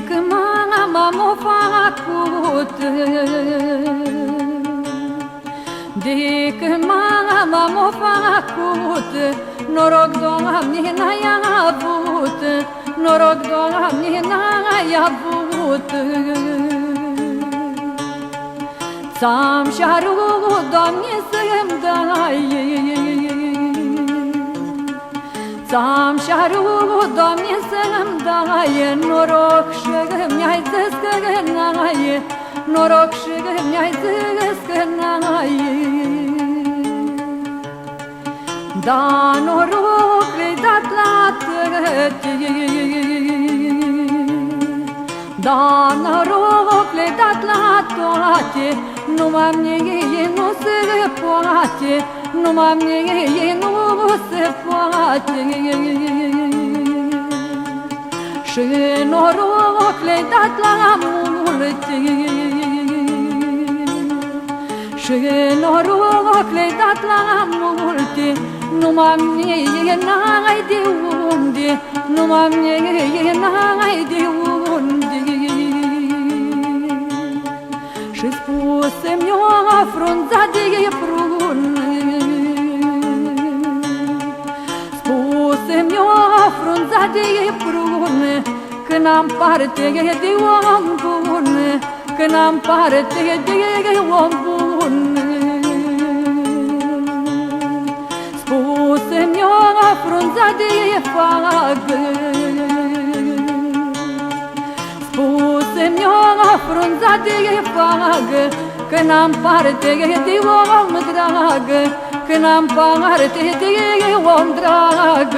că mama m-a făcut, de că mama m-a făcut, noroc, Doamne, n-ai avut, noroc, Doamne, n-ai avut. Ți-am și-arut, Doamne, să-mi dai, ți-am și-arut, Doamne, să-mi dai noroc și mi-ai zis că n-ai, noroc și mi-ai zis că n-ai. Da, noroc le-ai dat la tăti, da, noroc le-ai dat la toate, numai mie nu se poate, numai mie nu se poate. Și noroc le-ai dat la multe, și noroc le-ai dat la multe, numai mie n-ai de unde, numai mie n-ai de unde. Și spuse-mi-o frunza de prun, spuse-mi-o frunza de prun, că n-am parte de om bun, că n-am parte de om bun. Spuse-mi-o frunza de fagă, spuse-mi-o frunza de fagă, că n-am parte de om dragă, că n-am parte de om dragă.